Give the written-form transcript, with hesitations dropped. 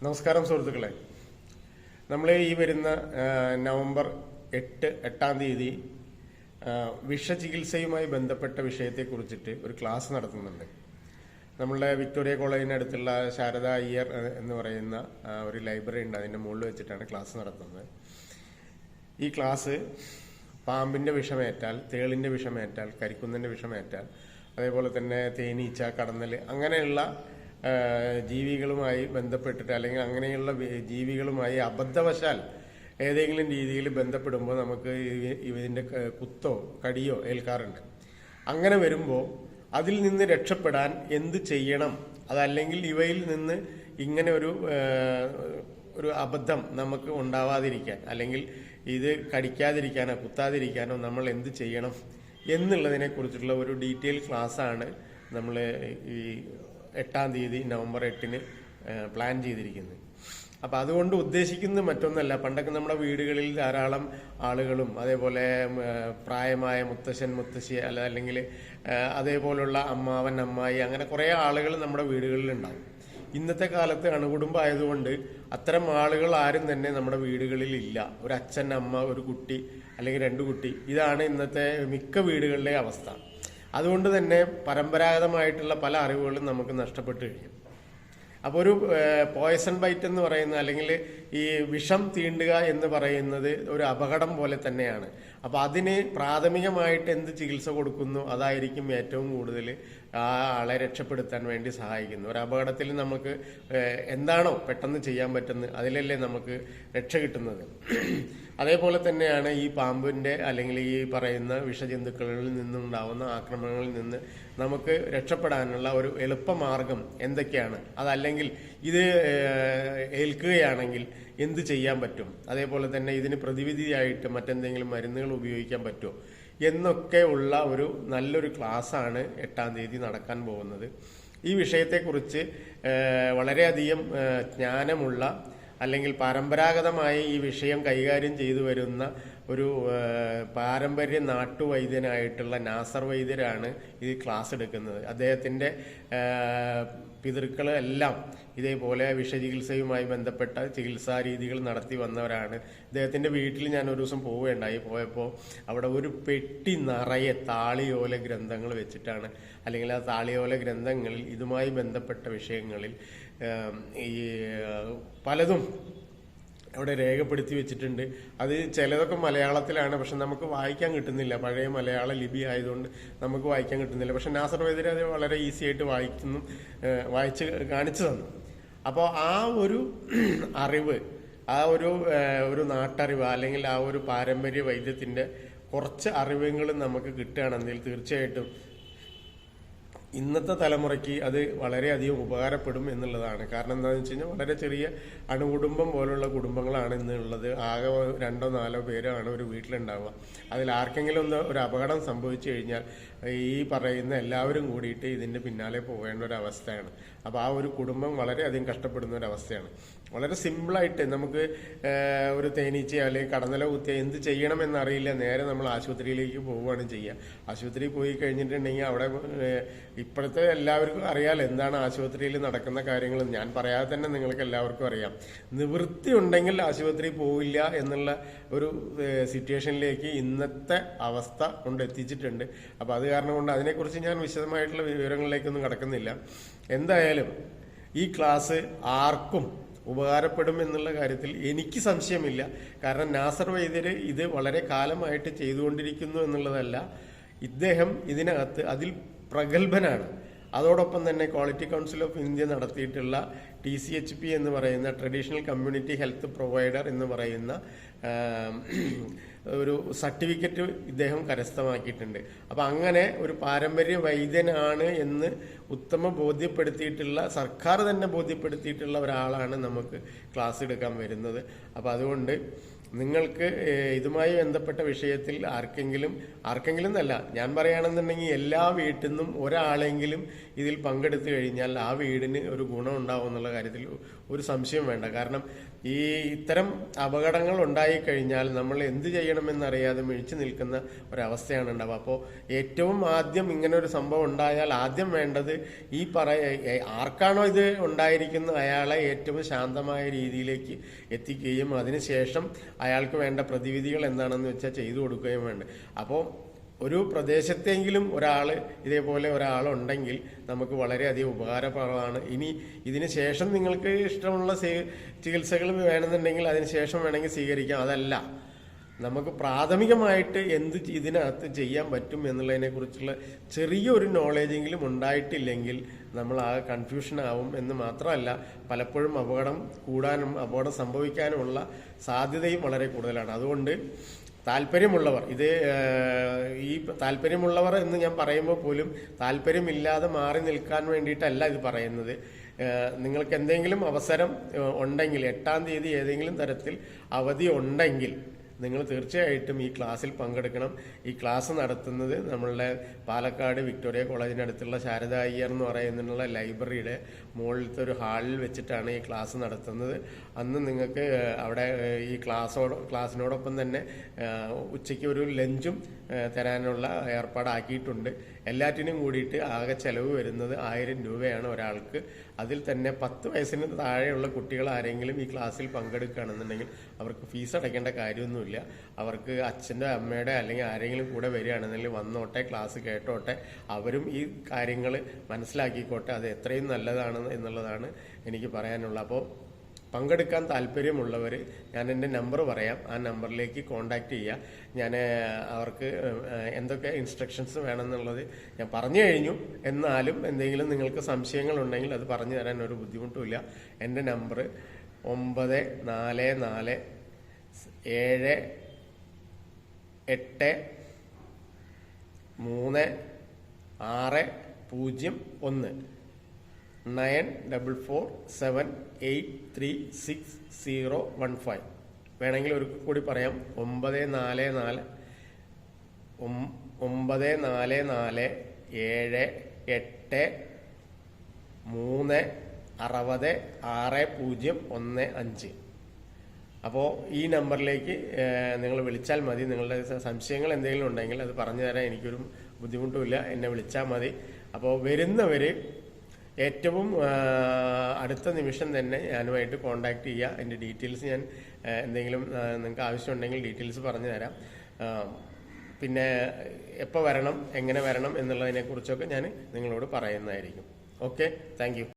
നമസ്കാരം സുഹൃത്തുക്കളെ. നമ്മൾ ഈ വരുന്ന നവംബർ 8-ാം തീയതി വിഷചികിത്സയുമായി ബന്ധപ്പെട്ട വിഷയത്തെക്കുറിച്ചിട്ട് ഒരു ക്ലാസ് നടത്തുന്നുണ്ട്. നമ്മളുടെ വിക്ടോറിയ കോളേജിനടുത്തുള്ള ശാരദ അയ്യർ എന്ന് പറയുന്ന ഒരു ലൈബ്രറി ഉണ്ട്, അതിൻ്റെ മുകളിൽ വെച്ചിട്ടാണ് ക്ലാസ് നടത്തുന്നത്. ഈ ക്ലാസ് പാമ്പിൻ്റെ വിഷമേറ്റാൽ, തേളിൻ്റെ വിഷമേറ്റാൽ, കരിക്കുന്നിൻ്റെ വിഷമേറ്റാൽ, അതേപോലെ തന്നെ തേനീച്ച, കടന്നൽ, അങ്ങനെയുള്ള ജീവികളുമായി ബന്ധപ്പെട്ടിട്ട് അല്ലെങ്കിൽ അങ്ങനെയുള്ള ജീവികളുമായി അബദ്ധവശാൽ ഏതെങ്കിലും രീതിയിൽ ബന്ധപ്പെടുമ്പോൾ നമുക്ക് ഇതിൻ്റെ കുത്തോ കടിയോ ഏൽക്കാറുണ്ട്. അങ്ങനെ വരുമ്പോൾ അതിൽ നിന്ന് രക്ഷപ്പെടാൻ എന്ത് ചെയ്യണം, അതല്ലെങ്കിൽ ഇവയിൽ നിന്ന് ഇങ്ങനെ ഒരു അബദ്ധം നമുക്ക് ഉണ്ടാവാതിരിക്കാൻ, അല്ലെങ്കിൽ ഇത് കടിക്കാതിരിക്കാനോ കുത്താതിരിക്കാനോ നമ്മൾ എന്ത് ചെയ്യണം എന്നുള്ളതിനെ കുറിച്ചുള്ള ഒരു ഡീറ്റെയിൽ ക്ലാസ്സാണ് നമ്മൾ ഈ 8-ാം തീയതി നവംബർ 8-ന് പ്ലാൻ ചെയ്തിരിക്കുന്നത്. അപ്പം അതുകൊണ്ട് ഉദ്ദേശിക്കുന്നത് മറ്റൊന്നല്ല. പണ്ടൊക്കെ നമ്മുടെ വീടുകളിൽ ധാരാളം ആളുകളും അതേപോലെ പ്രായമായ മുത്തശ്ശൻ മുത്തശ്ശി അല്ലെങ്കിൽ അതേപോലുള്ള അമ്മാവൻ അമ്മായി, അങ്ങനെ കുറേ ആളുകൾ നമ്മുടെ വീടുകളിൽ ഉണ്ടാവും. ഇന്നത്തെ കാലത്ത് അണുകുടുംബം ആയതുകൊണ്ട് അത്തരം ആളുകൾ ആരും തന്നെ നമ്മുടെ വീടുകളിൽ ഇല്ല. ഒരു അച്ഛൻ, അമ്മ, ഒരു കുട്ടി അല്ലെങ്കിൽ 2 കുട്ടി, ഇതാണ് ഇന്നത്തെ മിക്ക വീടുകളിലെ അവസ്ഥ. അതുകൊണ്ട് തന്നെ പരമ്പരാഗതമായിട്ടുള്ള പല അറിവുകളും നമുക്ക് നഷ്ടപ്പെട്ടു കഴിഞ്ഞു. അപ്പോൾ ഒരു പോയ്സൺ ബൈറ്റ് എന്ന് പറയുന്ന, അല്ലെങ്കിൽ ഈ വിഷം തീണ്ടുക എന്ന് പറയുന്നത് ഒരു അപകടം പോലെ തന്നെയാണ്. അപ്പോൾ അതിന് പ്രാഥമികമായിട്ട് എന്ത് ചികിത്സ കൊടുക്കുന്നു അതായിരിക്കും ഏറ്റവും കൂടുതൽ ആ ആളെ രക്ഷപ്പെടുത്താൻ വേണ്ടി സഹായിക്കുന്നു. ഒരു അപകടത്തിൽ നമുക്ക് എന്താണോ പെട്ടെന്ന് ചെയ്യാൻ പറ്റുന്നത് അതിലല്ലേ നമുക്ക് രക്ഷ കിട്ടുന്നത്. അതേപോലെ തന്നെയാണ് ഈ പാമ്പിൻ്റെ അല്ലെങ്കിൽ ഈ പറയുന്ന വിഷജന്തുക്കളിൽ നിന്നുണ്ടാവുന്ന ആക്രമണങ്ങളിൽ നിന്ന് നമുക്ക് രക്ഷപ്പെടാനുള്ള ഒരു എളുപ്പമാർഗം എന്തൊക്കെയാണ്, അതല്ലെങ്കിൽ ഇത് ഏൽക്കുകയാണെങ്കിൽ എന്ത് ചെയ്യാൻ പറ്റും, അതേപോലെ തന്നെ ഇതിന് പ്രതിവിധിയായിട്ട് മറ്റെന്തെങ്കിലും മരുന്നുകൾ ഉപയോഗിക്കാൻ പറ്റുമോ എന്നൊക്കെ ഉള്ള ഒരു നല്ലൊരു ക്ലാസ്സാണ് 8-ാം തീയതി നടക്കാൻ പോകുന്നത്. ഈ വിഷയത്തെക്കുറിച്ച് വളരെയധികം ജ്ഞാനമുള്ള അല്ലെങ്കിൽ പരമ്പരാഗതമായി ഈ വിഷയം കൈകാര്യം ചെയ്തു വരുന്ന ഒരു പാരമ്പര്യ നാട്ടുവൈദ്യനായിട്ടുള്ള നാസർ വൈദ്യരാണ് ഈ ക്ലാസ് എടുക്കുന്നത്. അദ്ദേഹത്തിൻ്റെ പിതൃക്കൾ എല്ലാം ഇതേപോലെ വിഷചികിത്സയുമായി ബന്ധപ്പെട്ട ചികിത്സാ രീതികൾ നടത്തി വന്നവരാണ്. അദ്ദേഹത്തിൻ്റെ വീട്ടിൽ ഞാൻ ഒരു ദിവസം പോയപ്പോൾ അവിടെ ഒരു പെട്ടി നിറയെ താളിയോല ഗ്രന്ഥങ്ങൾ വെച്ചിട്ടാണ്, അല്ലെങ്കിൽ ആ താളിയോല ഗ്രന്ഥങ്ങളിൽ ഇതുമായി ബന്ധപ്പെട്ട വിഷയങ്ങളിൽ ഈ പലതും അവിടെ രേഖപ്പെടുത്തി വെച്ചിട്ടുണ്ട്. അത് ചിലതൊക്കെ മലയാളത്തിലാണ്, പക്ഷെ നമുക്ക് വായിക്കാൻ കിട്ടുന്നില്ല. പഴയ മലയാള ലിപി ആയതുകൊണ്ട് നമുക്ക് വായിക്കാൻ കിട്ടുന്നില്ല. പക്ഷെ നാസർ വൈദ്യർ അത് വളരെ ഈസി ആയിട്ട് വായിച്ച് കാണിച്ചു തന്നു. അപ്പോൾ ആ ഒരു അറിവ്, ആ ഒരു നാട്ടറിവ്, അല്ലെങ്കിൽ ആ ഒരു പാരമ്പര്യ വൈദ്യത്തിൻ്റെ കുറച്ച് അറിവുകൾ നമുക്ക് കിട്ടുകയാണെങ്കിൽ തീർച്ചയായിട്ടും ഇന്നത്തെ തലമുറയ്ക്ക് അത് വളരെയധികം ഉപകാരപ്പെടും എന്നുള്ളതാണ്. കാരണം എന്താണെന്ന് വെച്ച് കഴിഞ്ഞാൽ വളരെ ചെറിയ അണുകുടുംബം പോലുള്ള കുടുംബങ്ങളാണ് ഇന്നുള്ളത്. ആകെ 2-4 പേരാണ് ഒരു വീട്ടിലുണ്ടാവുക. അതിൽ ആർക്കെങ്കിലും ഒരു അപകടം സംഭവിച്ചു കഴിഞ്ഞാൽ ഈ പറയുന്ന എല്ലാവരും കൂടിയിട്ട് ഇതിൻ്റെ പിന്നാലെ പോകേണ്ട ഒരു അവസ്ഥയാണ്. അപ്പോൾ ആ ഒരു കുടുംബം വളരെയധികം കഷ്ടപ്പെടുന്ന ഒരു അവസ്ഥയാണ്. വളരെ സിമ്പിളായിട്ട് നമുക്ക് ഒരു തേനീച്ചയോ അല്ലെങ്കിൽ കടന്നലോ കുത്തിയോ എന്ത് ചെയ്യണമെന്നറിയില്ല, നേരെ നമ്മൾ ആശുപത്രിയിലേക്ക് പോവുകയാണ് ചെയ്യുക. ആശുപത്രിയിൽ പോയി കഴിഞ്ഞിട്ടുണ്ടെങ്കിൽ അവിടെ ഇപ്പോഴത്തെ എല്ലാവർക്കും അറിയാമല്ലോ എന്താണ് ആശുപത്രിയിൽ നടക്കുന്ന കാര്യങ്ങൾ. ഞാൻ പറയാതെ തന്നെ നിങ്ങൾക്ക് എല്ലാവർക്കും അറിയാം. നിവൃത്തി ഉണ്ടെങ്കിൽ ആശുപത്രി പോവില്ല എന്നുള്ള ഒരു സിറ്റുവേഷനിലേക്ക് ഇന്നത്തെ അവസ്ഥ കൊണ്ടെത്തിച്ചിട്ടുണ്ട്. അപ്പോൾ അത് കാരണം കൊണ്ട് അതിനെക്കുറിച്ച് ഞാൻ വിശദമായിട്ടുള്ള വിവരങ്ങളിലേക്കൊന്നും കടക്കുന്നില്ല. എന്തായാലും ഈ ക്ലാസ് ആർക്കും ഉപകാരപ്പെടും എന്നുള്ള കാര്യത്തിൽ എനിക്ക് സംശയമില്ല. കാരണം നാസർ വൈദ്യർ ഇത് വളരെ കാലമായിട്ട് ചെയ്തുകൊണ്ടിരിക്കുന്നു എന്നുള്ളതല്ല, ഇദ്ദേഹം ഇതിനകത്ത് അതിൽ പ്രഗത്ഭനാണ്. അതോടൊപ്പം തന്നെ ക്വാളിറ്റി കൗൺസിൽ ഓഫ് ഇന്ത്യ നടത്തിയിട്ടുള്ള TCHP എന്ന് പറയുന്ന ട്രഡീഷണൽ കമ്മ്യൂണിറ്റി ഹെൽത്ത് പ്രൊവൈഡർ എന്ന് പറയുന്ന ഒരു സർട്ടിഫിക്കറ്റ് ഇദ്ദേഹം കരസ്ഥമാക്കിയിട്ടുണ്ട്. അപ്പം അങ്ങനെ ഒരു പാരമ്പര്യ വൈദ്യനാണ് എന്ന് ബോധ്യപ്പെടുത്തിയിട്ടുള്ള, സർക്കാർ തന്നെ ബോധ്യപ്പെടുത്തിയിട്ടുള്ള ഒരാളാണ് നമുക്ക് ക്ലാസ് എടുക്കാൻ വരുന്നത്. അപ്പം അതുകൊണ്ട് നിങ്ങൾക്ക് ഇതുമായി ബന്ധപ്പെട്ട വിഷയത്തിൽ ആർക്കെങ്കിലും എന്നല്ല, ഞാൻ പറയുകയാണെന്നുണ്ടെങ്കിൽ എല്ലാ വീട്ടിൽ നിന്നും ഒരാളെങ്കിലും ഇതിൽ പങ്കെടുത്തു കഴിഞ്ഞാൽ ആ വീടിന് ഒരു ഗുണം ഉണ്ടാവും എന്നുള്ള കാര്യത്തിൽ ഒരു സംശയം വേണ്ട. കാരണം ഈ ഇത്തരം അപകടങ്ങൾ ഉണ്ടായിക്കഴിഞ്ഞാൽ നമ്മൾ എന്ത് ചെയ്യണമെന്നറിയാതെ മിഴിച്ചു നിൽക്കുന്ന ഒരവസ്ഥയാണ് ഉണ്ടാവുക. അപ്പോൾ ഏറ്റവും ആദ്യം ഇങ്ങനെ ഒരു സംഭവം ഉണ്ടായാൽ ആദ്യം വേണ്ടത് ഈ ആർക്കാണോ ഇത് ഉണ്ടായിരിക്കുന്നത് അയാളെ ഏറ്റവും ശാന്തമായ രീതിയിലേക്ക് എത്തിക്കുകയും അതിനുശേഷം അയാൾക്ക് വേണ്ട പ്രതിവിധികൾ എന്താണെന്ന് വെച്ചാൽ ചെയ്തു കൊടുക്കുകയും വേണ്ട. അപ്പോൾ ഒരു പ്രദേശത്തെങ്കിലും ഒരാൾ ഇതേപോലെ ഒരാളുണ്ടെങ്കിൽ നമുക്ക് വളരെയധികം ഉപകാരപ്രദമാണ്. ഇനി ഇതിന് ശേഷം നിങ്ങൾക്ക് ഇഷ്ടമുള്ള ചികിത്സകൾ വേണമെന്നുണ്ടെങ്കിൽ അതിന് ശേഷം വേണമെങ്കിൽ സ്വീകരിക്കാം. അതല്ല, നമുക്ക് പ്രാഥമികമായിട്ട് എന്ത് ഇതിനകത്ത് ചെയ്യാൻ പറ്റും എന്നുള്ളതിനെ കുറിച്ചുള്ള ചെറിയൊരു നോളേജെങ്കിലും ഉണ്ടായിട്ടില്ലെങ്കിൽ നമ്മൾ ആ കൺഫ്യൂഷൻ ആവും എന്ന് മാത്രമല്ല, പലപ്പോഴും അപകടം കൂടാനും അപകടം സംഭവിക്കാനുമുള്ള സാധ്യതയും വളരെ കൂടുതലാണ്. അതുകൊണ്ട് താല്പര്യമുള്ളവർ ഈ താല്പര്യമുള്ളവർ എന്ന് ഞാൻ പറയുമ്പോൾ പോലും താല്പര്യമില്ലാതെ മാറി നിൽക്കാൻ വേണ്ടിയിട്ടല്ല ഇത് പറയുന്നത്. നിങ്ങൾക്ക് എന്തെങ്കിലും അവസരം ഉണ്ടെങ്കിൽ 8-ാം തീയതി ഏതെങ്കിലും തരത്തിൽ അവധി ഉണ്ടെങ്കിൽ നിങ്ങൾ തീർച്ചയായിട്ടും ഈ ക്ലാസ്സിൽ പങ്കെടുക്കണം. ഈ ക്ലാസ് നടത്തുന്നത് നമ്മളുടെ പാലക്കാട് വിക്ടോറിയ കോളേജിനടുത്തുള്ള ശാരദ അയ്യർ എന്ന് പറയുന്നുള്ള ലൈബ്രറിയുടെ മുകളിലത്തെ ഒരു ഹാളിൽ വെച്ചിട്ടാണ് ഈ ക്ലാസ് നടത്തുന്നത്. അന്ന് നിങ്ങൾക്ക് അവിടെ ഈ ക്ലാസ്സിനോടൊപ്പം തന്നെ ഉച്ചയ്ക്ക് ഒരു ലഞ്ചും തരാനുള്ള ഏർപ്പാടാക്കിയിട്ടുണ്ട്. എല്ലാറ്റിനും കൂടിയിട്ട് ആകെ ചെലവ് വരുന്നത് 1000 രൂപയാണ് ഒരാൾക്ക്. അതിൽ തന്നെ 10 വയസ്സിന് താഴെയുള്ള കുട്ടികൾ ആരെങ്കിലും ഈ ക്ലാസ്സിൽ പങ്കെടുക്കുകയാണെന്നുണ്ടെങ്കിൽ അവർക്ക് ഫീസ് അടയ്ക്കേണ്ട കാര്യമൊന്നുമില്ല. അവർക്ക് അച്ഛൻ്റെ അമ്മയുടെ അല്ലെങ്കിൽ ആരെങ്കിലും കൂടെ വരികയാണെന്നുണ്ടെങ്കിൽ വന്നോട്ടെ, ക്ലാസ് കേട്ടോട്ടെ, അവരും ഈ കാര്യങ്ങൾ മനസ്സിലാക്കിക്കോട്ടെ. അത് എത്രയും നല്ലതാണ് എന്നുള്ളതാണ് എനിക്ക് പറയാനുള്ളത്. അപ്പോൾ പങ്കെടുക്കാൻ താല്പര്യമുള്ളവർ ഞാൻ എൻ്റെ നമ്പർ പറയാം, ആ നമ്പറിലേക്ക് കോണ്ടാക്ട് ചെയ്യുക. ഞാൻ അവർക്ക് എന്തൊക്കെ ഇൻസ്ട്രക്ഷൻസ് വേണമെന്നുള്ളത് ഞാൻ പറഞ്ഞു കഴിഞ്ഞു. എന്നാലും എന്തെങ്കിലും നിങ്ങൾക്ക് സംശയങ്ങളുണ്ടെങ്കിൽ അത് പറഞ്ഞു തരാൻ ഒരു ബുദ്ധിമുട്ടുമില്ല. എൻ്റെ നമ്പർ 9474783601 9447836015. വേണമെങ്കിൽ ഒരു കൂടി പറയാം, 9447836015. അപ്പോൾ ഈ നമ്പറിലേക്ക് നിങ്ങൾ വിളിച്ചാൽ മതി. നിങ്ങളുടെ സംശയങ്ങൾ എന്തെങ്കിലും ഉണ്ടെങ്കിൽ അത് പറഞ്ഞു തരാൻ എനിക്കൊരു ബുദ്ധിമുട്ടുമില്ല, എന്നെ വിളിച്ചാൽ മതി. അപ്പോൾ വരുന്നവർ ഏറ്റവും അടുത്ത നിമിഷം തന്നെ ഞാനുമായിട്ട് കോണ്ടാക്ട് ചെയ്യുക. എൻ്റെ ഡീറ്റെയിൽസ് ഞാൻ എന്തെങ്കിലും നിങ്ങൾക്ക് ആവശ്യമുണ്ടെങ്കിൽ ഡീറ്റെയിൽസ് പറഞ്ഞു തരാം. പിന്നെ എപ്പോൾ വരണം, എങ്ങനെ വരണം എന്നുള്ളതിനെക്കുറിച്ചൊക്കെ ഞാൻ നിങ്ങളോട് പറയുന്നതായിരിക്കും. Okay, thank you.